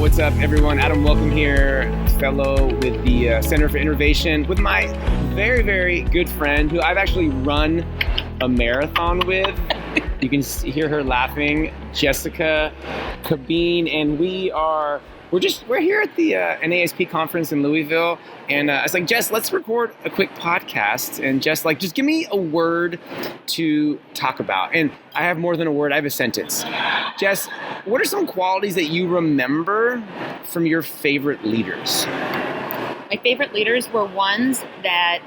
what's up, everyone? Adam Welcome here, fellow with the Center for Innovation, with my very, very good friend who I've actually run a marathon with. You can hear her laughing, Jessica Cabeen, and we're here at the NAESP conference in Louisville, and I was like, Jess, let's record a quick podcast. And Jess, just give me a word to talk about. And I have more than a word, I have a sentence. Jess, what are some qualities that you remember from your favorite leaders? My favorite leaders were ones that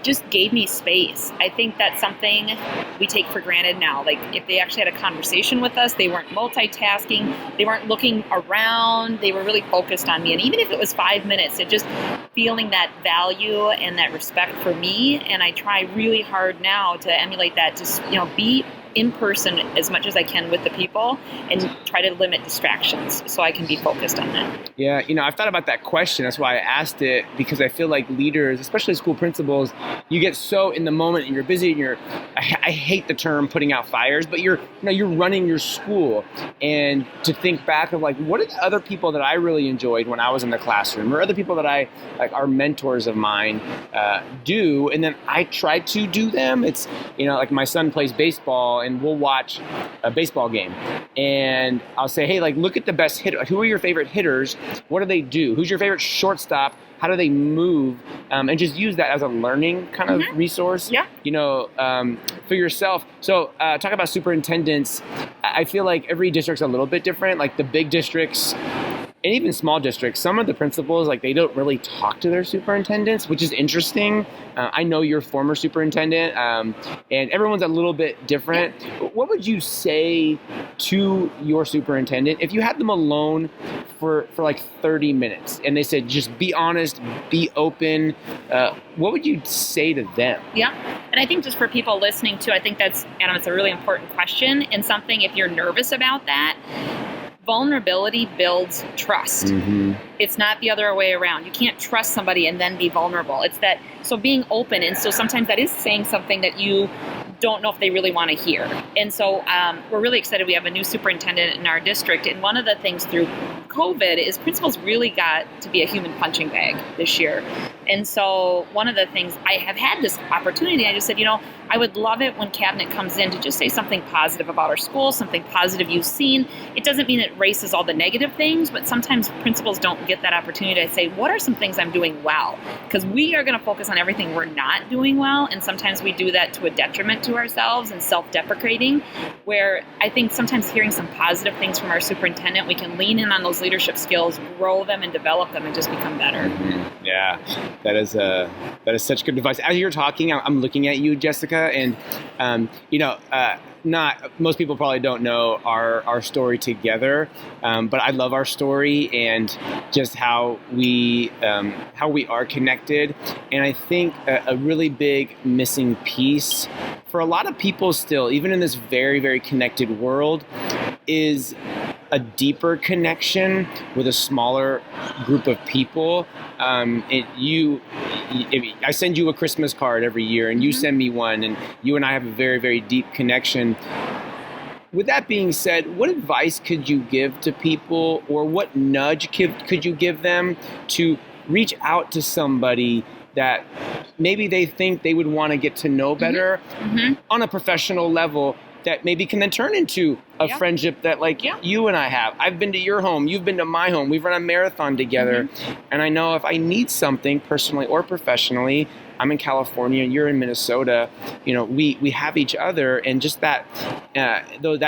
just gave me space. I think that's something we take for granted now. Like, if they actually had a conversation with us, they weren't multitasking, they weren't looking around, they were really focused on me. And even if it was 5 minutes, it just feeling that value and that respect for me. And I try really hard now to emulate that, just, be in person as much as I can with the people and try to limit distractions so I can be focused on that. Yeah, I've thought about that question. That's why I asked it, because I feel like leaders, especially school principals, you get so in the moment and you're busy and I hate the term putting out fires, but you're running your school, and to think back of what are the other people that I really enjoyed when I was in the classroom, or other people that I are mentors of mine do, and then I try to do them. It's my son plays baseball, and we'll watch a baseball game, and I'll say, hey, look at the best hitter. Who are your favorite hitters? What do they do? Who's your favorite shortstop? How do they move? And just use that as a learning kind of resource, for yourself. So talk about superintendents. I feel like every district's a little bit different. Like the big districts, and even small districts, some of the principals, they don't really talk to their superintendents, which is interesting. I know your former superintendent, and everyone's a little bit different. What would you say to your superintendent if you had them alone for 30 minutes and they said, just be honest, be open? What would you say to them? Yeah. And I think just for people listening too, I think that's, Adam, it's a really important question, and something, if you're nervous about that, vulnerability builds trust. Mm-hmm. It's not the other way around. You can't trust somebody and then be vulnerable. It's that, so being open. And so sometimes that is saying something that you don't know if they really want to hear. And so we're really excited. We have a new superintendent in our district. And one of the things through COVID is principals really got to be a human punching bag this year. And so one of the things, I have had this opportunity, I just said, I would love it when cabinet comes in to just say something positive about our school, something positive you've seen. It doesn't mean it erases all the negative things, but sometimes principals don't get that opportunity to say, what are some things I'm doing well? Because we are going to focus on everything we're not doing well. And sometimes we do that to a detriment to ourselves and self-deprecating, where I think sometimes hearing some positive things from our superintendent, we can lean in on those leadership skills, grow them and develop them, and just become better. Mm-hmm. Yeah, that is such good advice. As you're talking, I'm looking at you, Jessica, and not most people probably don't know our story together, but I love our story and just how we are connected. And I think a really big missing piece for a lot of people still, even in this very, very connected world, is a deeper connection with a smaller group of people. I send you a Christmas card every year, and you send me one, and you and I have a very, very deep connection. With that being said, what advice could you give to people, or what nudge could you give them to reach out to somebody that maybe they think they would want to get to know better on a professional level, that maybe can then turn into a friendship that you and I have? I've been to your home, you've been to my home, we've run a marathon together. And I know if I need something personally or professionally, I'm in California, you're in Minnesota, we have each other, and just that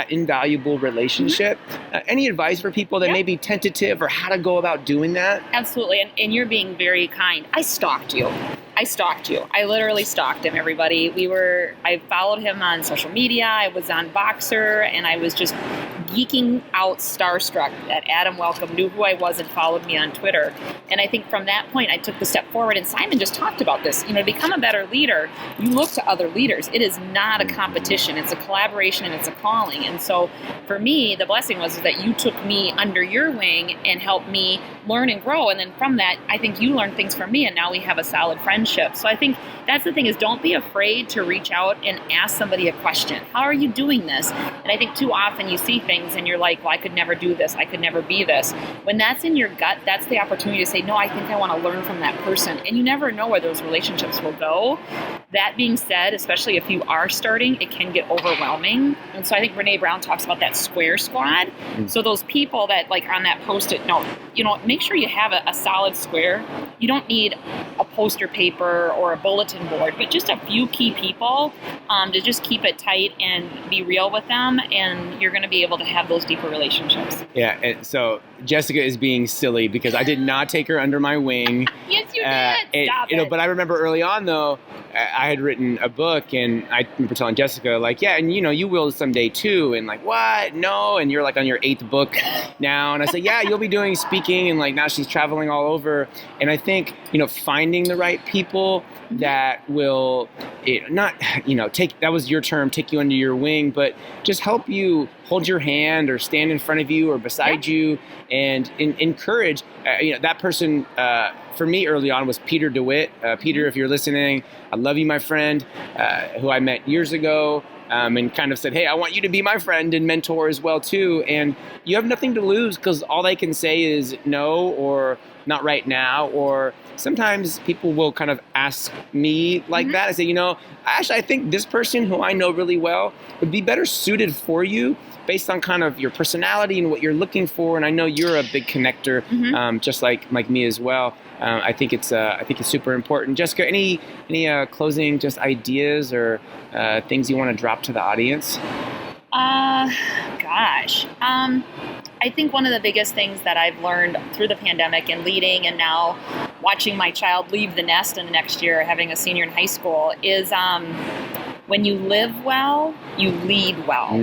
invaluable relationship. Any advice for people that may be tentative, or how to go about doing that? Absolutely. And you're being very kind. I stalked you. I literally stalked him, everybody. I followed him on social media. I was on Boxer, and I was just geeking out, starstruck that Adam Welcome knew who I was and followed me on Twitter. And I think from that point, I took the step forward, and Simon just talked about this. To become a better leader, you look to other leaders. It is not a competition. It's a collaboration, and it's a calling. And so for me, the blessing was that you took me under your wing and helped me learn and grow. And then from that, I think you learned things from me, and now we have a solid friendship. friendships. So I think that's the thing, is don't be afraid to reach out and ask somebody a question. How are you doing this? And I think too often you see things and you're like, well, I could never do this. I could never be this. When that's in your gut, that's the opportunity to say, no, I think I want to learn from that person. And you never know where those relationships will go. That being said, especially if you are starting, it can get overwhelming. And so I think Brene Brown talks about that square squad. So those people that like on that Post-it note, make sure you have a solid square. You don't need a poster paper or a bulletin board, but just a few key people to just keep it tight and be real with them, and you're going to be able to have those deeper relationships. Yeah, and so Jessica is being silly because I did not take her under my wing. Yes, you did. Stop it. But I remember early on though, I had written a book, and I remember telling Jessica like, yeah, and you will someday too, and like, what? No, and you're like on your 8th book now, and I said, yeah, you'll be doing speaking, and like now she's traveling all over, and I think finding the right people that will not take, that was your term, take you under your wing, but just help you hold your hand or stand in front of you or beside you and encourage. That person for me early on was Peter DeWitt. Peter, if you're listening, I love you, my friend, who I met years ago. And kind of said, hey, I want you to be my friend and mentor as well too. And you have nothing to lose, because all they can say is no, or not right now. Or sometimes people will kind of ask me like that. I say, actually, I think this person who I know really well would be better suited for you based on kind of your personality and what you're looking for. And I know you're a big connector, just like me as well. I think it's super important. Jessica, any closing just ideas or things you want to drop to the audience? I think one of the biggest things that I've learned through the pandemic and leading, and now watching my child leave the nest in the next year, having a senior in high school, is when you live well, you lead well.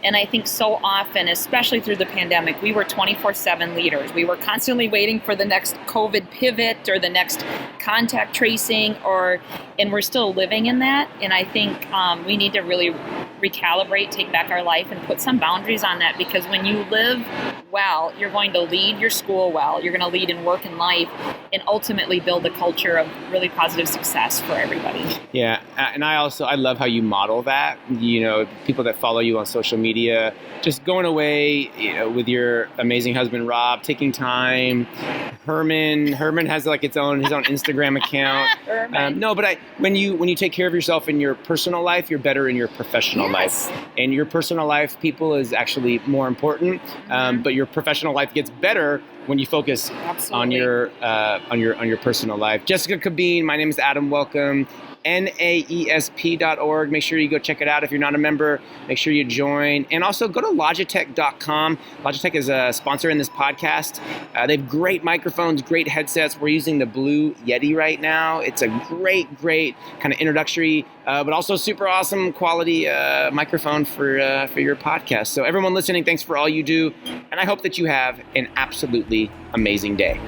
And I think so often, especially through the pandemic, we were 24/7 leaders. We were constantly waiting for the next COVID pivot or the next contact tracing, and we're still living in that. And I think we need to really recalibrate, take back our life, and put some boundaries on that, because when you live well, you're going to lead your school well, you're going to lead in work and life, and ultimately build a culture of really positive success for everybody. Yeah, and I love how you model that. People that follow you on social media, just going away with your amazing husband Rob, taking time. Herman has like his own Instagram account. But when you take care of yourself in your personal life, you're better in your professional life. And your personal life, people, is actually more important. But your professional life gets better when you focus on your personal life. Jessica Cabeen, my name is Adam. Welcome. NAESP.org. Make sure you go check it out. If you're not a member, make sure you join. And also go to Logitech.com. Logitech is a sponsor in this podcast. They have great microphones, great headsets. We're using the Blue Yeti right now. It's a great kind of introductory, but also super awesome quality microphone for your podcast. So everyone listening, thanks for all you do. And I hope that you have an absolutely amazing day.